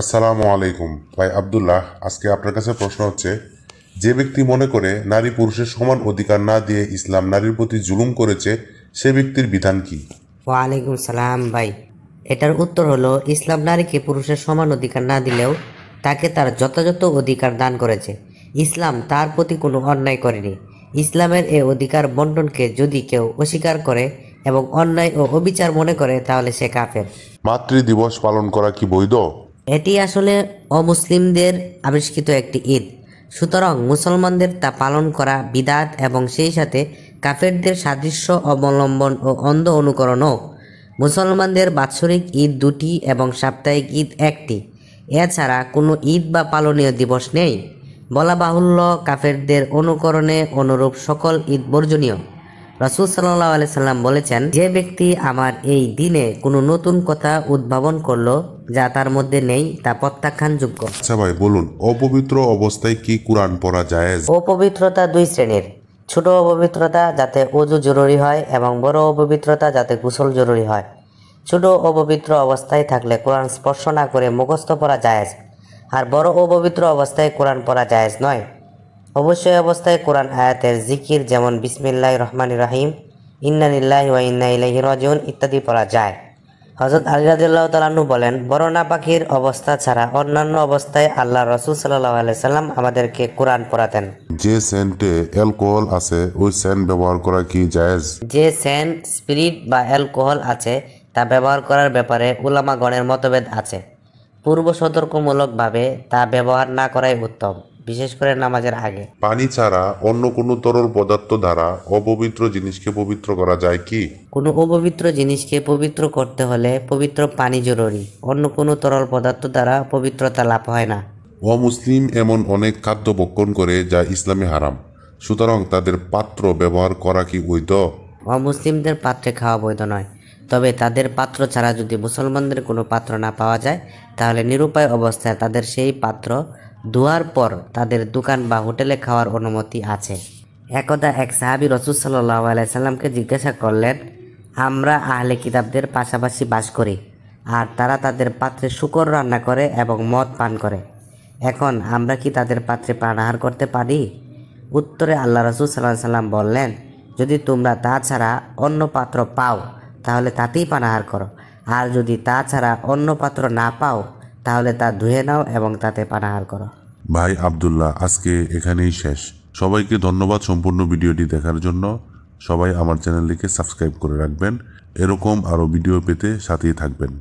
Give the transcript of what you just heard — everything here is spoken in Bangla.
আসসালামু আলাইকুম ভাই আব্দুল্লাহ। আজকে আপনার কাছে প্রশ্ন হচ্ছে, যে ব্যক্তি মনে করে নারী পুরুষের সমান অধিকার না দিয়ে ইসলাম নারীর প্রতি জুলুম করেছে, সে ব্যক্তির বিধান কি? ওয়ালাইকুম সালাম ভাই। এটার উত্তর হলো, ইসলাম নারীকে পুরুষের সমান অধিকার না দিলেও তাকে তার যথাযথ অধিকার দান করেছে। ইসলাম তার প্রতি কোনো অন্যায় করেনি। ইসলামের এই অধিকার বন্টনকে যদি কেউ অস্বীকার করে এবং অন্যায় ও অবিচার মনে করে, তাহলে সে কাফের। মাতৃ দিবস পালন করা কি বৈধ? এটি আসলে অমুসলিমদের আবিষ্কৃত একটি ঈদ, সুতরাং মুসলমানদের তা পালন করা বিদআত এবং সেই সাথে কাফেরদের সাদৃশ্য অবলম্বন ও অন্ধ অনুকরণও। মুসলমানদের বাৎসরিক ঈদ দুটি এবং সাপ্তাহিক ঈদ একটি, এছাড়া কোনো ঈদ বা পালনীয় দিবস নেই। বলা বাহুল্য, কাফেরদের অনুকরণে অনুরূপ সকল ঈদ বর্জনীয়। রাসূল সাল্লাল্লাহু আলাইহি সাল্লাম বলেছেন, যে ব্যক্তি আমার এই দিনে কোনো নতুন কথা উদ্ভাবন করলো যা তার মধ্যে নেই, তা প্রত্যাখ্যানযোগ্য। আচ্ছা ভাই বলুন, অপবিত্র অবস্থায় কি কোরআন পড়া জায়েজ? অপবিত্রতা দুই শ্রেণীর: ছোট অপবিত্রতা যাতে ওযু জরুরি হয় এবং বড় অপবিত্রতা যাতে গোসল জরুরি হয়। ছোট অপবিত্র অবস্থায় থাকলে কোরআন স্পর্শ না করে মুখস্থ পড়া জায়েজ, আর বড় অপবিত্র অবস্থায় কোরআন পড়া জায়েজ নয়। অবশ্যই অবস্থায় কোরআন আয়াতের জিকির, যেমন বিসমিল্লাহির রহমানির রহিম, ইন্না লিল্লাহি ওয়া ইন্না ইলাইহি রাজিউন ইত্যাদি পড়া যায়। হযরত আলী রাদিয়াল্লাহু তাআলা আনহু বলেন, বড় নাপাকির অবস্থা ছাড়া অন্যান্য অবস্থায় আল্লাহ রাসূল সাল্লাল্লাহু আলাইহি সাল্লাম আমাদেরকে কোরআন পড়াতেন। যে সেন্টে অ্যালকোহল আছে ওই সেন্ট ব্যবহার করা কি জায়েজ? যে সেন্ট, স্পিরিট বা অ্যালকোহল আছে তা ব্যবহার করার ব্যাপারে উলামাগণের মতভেদ আছে। পূর্ব সতর্কমূলকভাবে তা ব্যবহার না করাই উত্তম, বিশেষ করে নামাজের আগে। পানি ছাড়া অন্য কোনো তরল পদার্থ দ্বারা অপবিত্র জিনিসকে পবিত্র করা যায় কি? কোনো অপবিত্র জিনিসকে পবিত্র করতে হলে পবিত্র পানি জরুরি, অন্য কোনো তরল পদার্থ দ্বারা পবিত্রতা লাভ হয় না। অমুসলিম এমন অনেক খাদ্য ভক্ষণ করে যা ইসলামে হারাম, সুতরাং তাদের পাত্র ব্যবহার করা কি বৈধ? অমুসলিমদের পাত্রে খাওয়া বৈধ নয়, তবে তাদের পাত্র ছাড়া যদি মুসলমানদের কোনো পাত্র না পাওয়া যায়, তাহলে নিরুপায় অবস্থায় তাদের সেই পাত্র ধোয়ার পর তাদের দোকান বা হোটেলে খাওয়ার অনুমতি আছে। একদা এক সাহাবী রাসূল সাল্লাল্লাহু আলাইহি সাল্লামকে জিজ্ঞাসা করলেন, আমরা আহলে কিতাবদের পাশাপাশি বাস করি, আর তারা তাদের পাত্রে শূকর রান্না করে এবং মদ পান করে। এখন আমরা কি তাদের পাত্রে পানাহার করতে পারি? উত্তরে আল্লাহ রাসূল সাল্লাল্লাহু আলাইহি সাল্লাম বললেন, যদি তোমরা তা ছাড়া অন্য পাত্র পাও তাহলে তাতেই পানাহার করো, আর যদি তা ছাড়া অন্য পাত্র না পাও তাহলে তা ধুয়ে নাও এবং তাতে পানাহার করো। ভাই আব্দুল্লাহ, আজকে এখানেই শেষ। সবাইকে ধন্যবাদ সম্পূর্ণ ভিডিওটি দেখার জন্য। সবাই আমার চ্যানেলটিকে সাবস্ক্রাইব করে রাখবেন। এরকম আরও ভিডিও পেতে সাথেই থাকবেন।